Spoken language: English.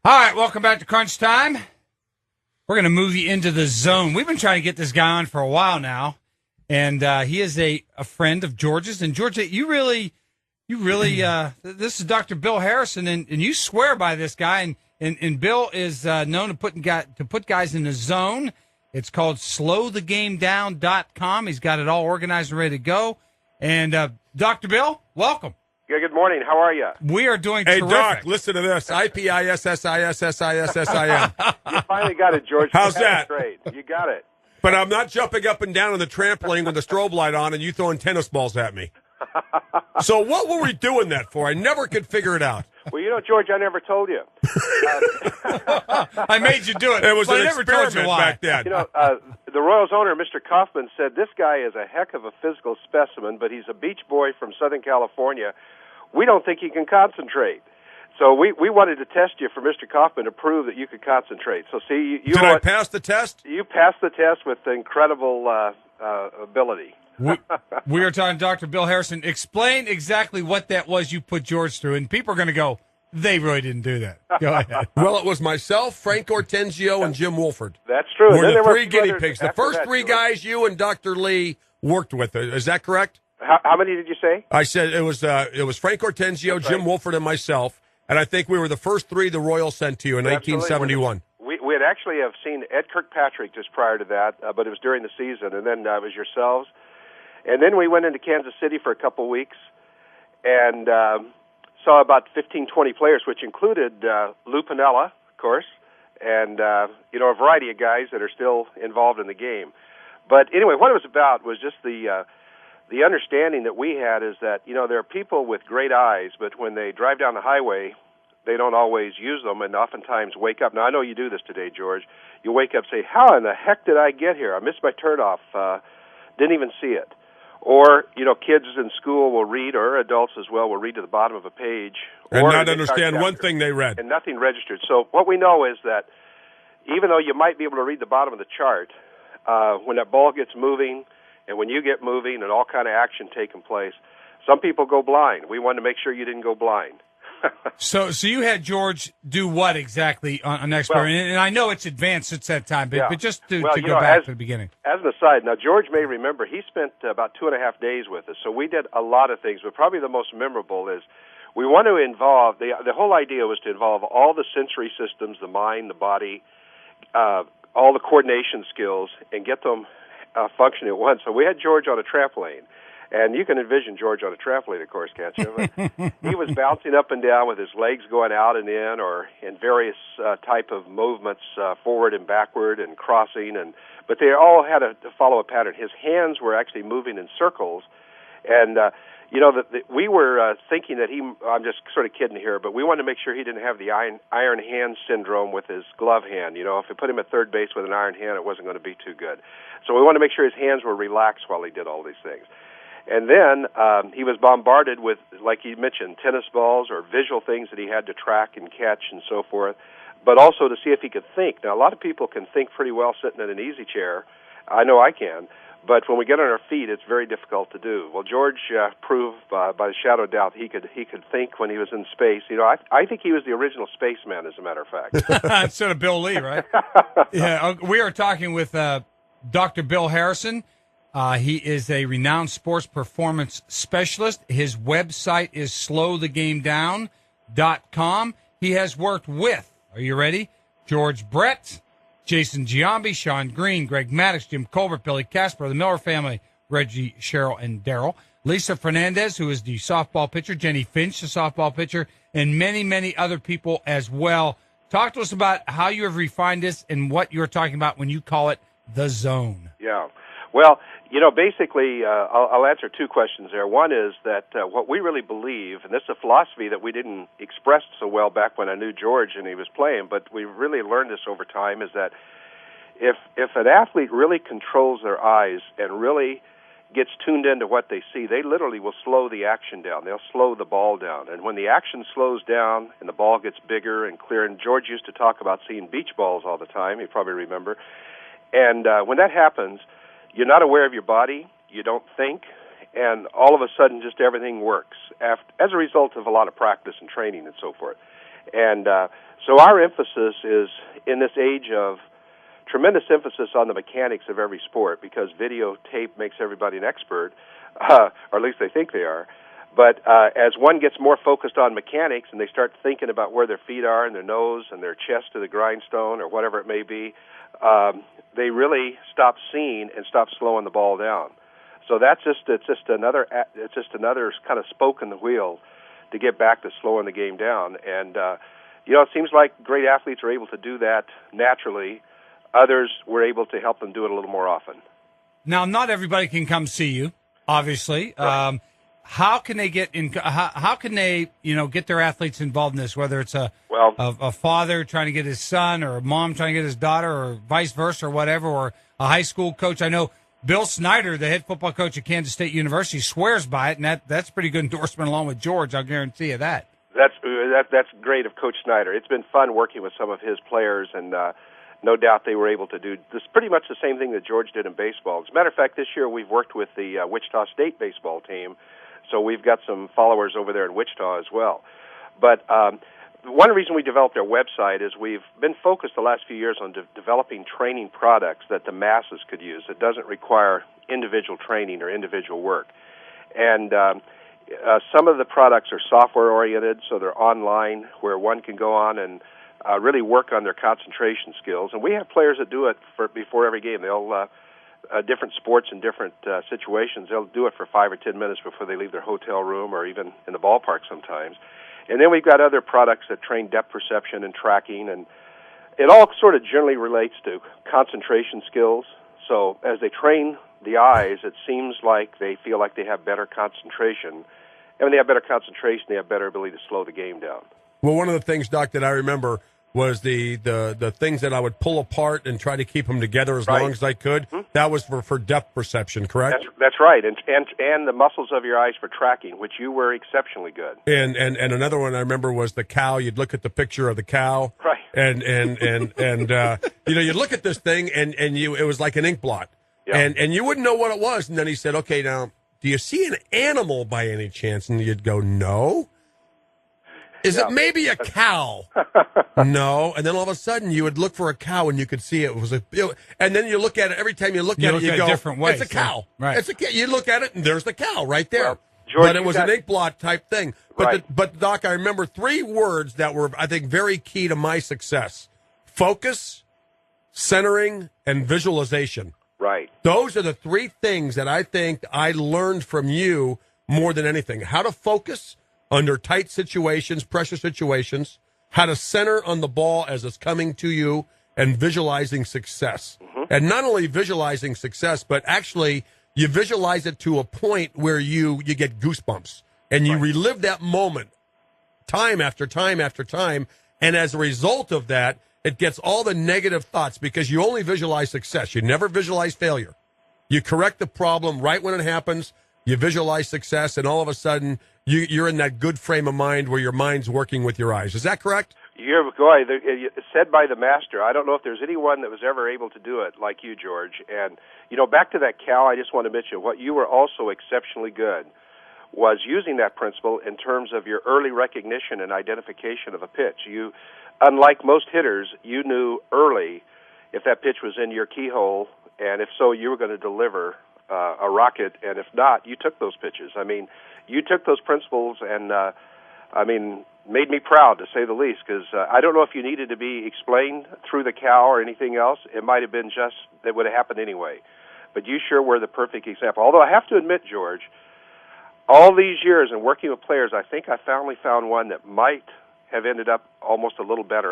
All right, welcome back to Crunch Time. We're going to move you into the zone. We've been trying to get this guy on for a while now, and he is a friend of George's. And George, you really, this is Dr. Bill Harrison, and you swear by this guy. And Bill is known to put guys in the zone. It's called slowthegamedown.com. He's got it all organized and ready to go. And Dr. Bill, welcome. Yeah, good morning. How are you? We are doing Hey, terrific. Doc, listen to this. IPISSISSISSIM. You finally got it, George. How's that? Great. You got it. But I'm not jumping up and down on the trampoline with the strobe light on and you throwing tennis balls at me. So what were we doing that for? I never could figure it out. Well, George, I never told you. I made you do it. It was but an I never told you experiment why. back then. The Royals owner, Mr. Kaufman, said this guy is a heck of a physical specimen, but he's a beach boy from Southern California. We don't think he can concentrate. So we wanted to test you for Mr. Kaufman to prove that you could concentrate. So see, Did I pass the test? You passed the test with incredible ability. We are talking to Dr. Bill Harrison. Explain exactly what that was you put George through. And people are going to go, they really didn't do that. Go ahead. Well, it was myself, Frank Ortenzio, and Jim Wolford. That's true. We're And then the there three were guinea others pigs. The after first that, three George. guys you and Dr. Lee worked with. Is that correct? How many did you say? I said it was Frank Ortenzio, Jim Wolford, and myself. And I think we were the first three the Royals sent to you in 1971. We had actually have seen Ed Kirkpatrick just prior to that, but it was during the season, and then it was yourselves. And then we went into Kansas City for a couple of weeks and saw about 15, 20 players, which included Lou Piniella, of course, and a variety of guys that are still involved in the game. But anyway, what it was about was just the understanding that we had is that, there are people with great eyes, but when they drive down the highway, they don't always use them and oftentimes wake up. Now, I know you do this today, George. You wake up and say, how in the heck did I get here? I missed my turnoff. Didn't even see it. Or, kids in school will read, or adults as well, will read to the bottom of a page. And or not understand one thing they read. And nothing registered. So what we know is that even though you might be able to read the bottom of the chart, when that ball gets moving and when you get moving and all kind of action taking place, some people go blind. We wanted to make sure you didn't go blind. So you had George do what exactly on that experiment? And I know it's advanced since that time, but just to go back to the beginning. As an aside, now George may remember, he spent about 2.5 days with us, so we did a lot of things, but probably the most memorable is we want to involve, the whole idea was to involve all the sensory systems, the mind, the body, all the coordination skills, and get them functioning at once. So we had George on a trampoline. And you can envision George on a trampoline, of course, can't you? He was bouncing up and down with his legs going out and in, or in various type of movements, forward and backward and crossing. But they all had to follow a pattern. His hands were actually moving in circles. And, we were thinking that I'm just sort of kidding here, but we wanted to make sure he didn't have the iron hand syndrome with his glove hand. If we put him at third base with an iron hand, it wasn't going to be too good. So we wanted to make sure his hands were relaxed while he did all these things. And then he was bombarded with, like you mentioned, tennis balls or visual things that he had to track and catch and so forth, but also to see if he could think. Now, a lot of people can think pretty well sitting in an easy chair. I know I can. But when we get on our feet, it's very difficult to do. Well, George proved by the shadow of doubt he could think when he was in space. I think he was the original spaceman, as a matter of fact. Instead of Bill Lee, right? Yeah, we are talking with Dr. Bill Harrison. He is a renowned sports performance specialist. His website is slowthegamedown.com. He has worked with, are you ready? George Brett, Jason Giambi, Sean Green, Greg Maddox, Jim Colbert, Billy Casper, the Miller family, Reggie, Cheryl, and Daryl. Lisa Fernandez, who is the softball pitcher, Jenny Finch, the softball pitcher, and many, many other people as well. Talk to us about how you have refined this and what you're talking about when you call it the zone. Yeah. Well, basically, I'll answer two questions there. One is that what we really believe, and this is a philosophy that we didn't express so well back when I knew George and he was playing, but we really learned this over time, is that if an athlete really controls their eyes and really gets tuned into what they see, they literally will slow the action down. They'll slow the ball down. And when the action slows down and the ball gets bigger and clearer, and George used to talk about seeing beach balls all the time, you probably remember, and when that happens, you're not aware of your body, you don't think, and all of a sudden just everything works as a result of a lot of practice and training and so forth. And so our emphasis is, in this age of tremendous emphasis on the mechanics of every sport, because videotape makes everybody an expert, or at least they think they are. But as one gets more focused on mechanics and they start thinking about where their feet are and their nose and their chest to the grindstone or whatever it may be, they really stop seeing and stop slowing the ball down. So it's just another kind of spoke in the wheel to get back to slowing the game down. And it seems like great athletes are able to do that naturally. Others were able to help them do it a little more often. Now, not everybody can come see you, obviously. Right. How can they get in? How can they, get their athletes involved in this? Whether it's a father trying to get his son, or a mom trying to get his daughter, or vice versa, or whatever, or a high school coach. I know Bill Snyder, the head football coach at Kansas State University, swears by it, and that's pretty good endorsement along with George. I'll guarantee you that. That's great of Coach Snyder. It's been fun working with some of his players, and no doubt they were able to do this pretty much the same thing that George did in baseball. As a matter of fact, this year we've worked with the Wichita State baseball team, so we've got some followers over there in Wichita as well. But one reason we developed our website is we've been focused the last few years on developing training products that the masses could use. It doesn't require individual training or individual work. And some of the products are software-oriented, so they're online, where one can go on and really work on their concentration skills. And we have players that do it before every game. They'll different sports and different situations. They'll do it for 5 or 10 minutes before they leave their hotel room, or even in the ballpark sometimes. And then we've got other products that train depth perception and tracking, and it all sort of generally relates to concentration skills. So as they train the eyes, it seems like they feel like they have better concentration. And when they have better concentration, they have better ability to slow the game down. Well, one of the things, Doc, that I remember was the things that I would pull apart and try to keep them together as long as I could. Mm-hmm. That was for depth perception, correct? That's right, and the muscles of your eyes for tracking, which you were exceptionally good. And another one I remember was the cow. You'd look at the picture of the cow, right? And you'd look at this thing, and it was like an ink blot, and you wouldn't know what it was. And then he said, "Okay, now, do you see an animal by any chance?" And you'd go, "No." Is it maybe a cow? No. And then all of a sudden, you would look for a cow, and you could see it was and then you look at it. Every time you look at it, you go, different ways. It's a cow. Right. It's a. You look at it, and there's the cow right there. Well, George, but it was an ink blot type thing. But right. But Doc, I remember 3 words that were, I think, very key to my success: focus, centering, and visualization. Right. Those are the 3 things that I think I learned from you more than anything: how to focus under tight situations, pressure situations, how to center on the ball as it's coming to you, and visualizing success. Mm-hmm. And not only visualizing success, but actually you visualize it to a point where you get goosebumps, and you relive that moment time after time after time. And as a result of that, it gets all the negative thoughts, because you only visualize success. You never visualize failure. You correct the problem right when it happens. You visualize success, and all of a sudden, you're in that good frame of mind where your mind's working with your eyes. Is that correct? Said by the master. I don't know if there's anyone that was ever able to do it like you, George. And, back to that cow, I just want to mention what you were also exceptionally good was using that principle in terms of your early recognition and identification of a pitch. You, unlike most hitters, you knew early if that pitch was in your keyhole, and if so, you were going to deliver a rocket, and if not, you took those pitches. I mean, you took those principles and, made me proud, to say the least, because I don't know if you needed to be explained through the cow or anything else. It might have been just that would have happened anyway. But you sure were the perfect example. Although I have to admit, George, all these years in working with players, I think I finally found one that might have ended up almost a little better.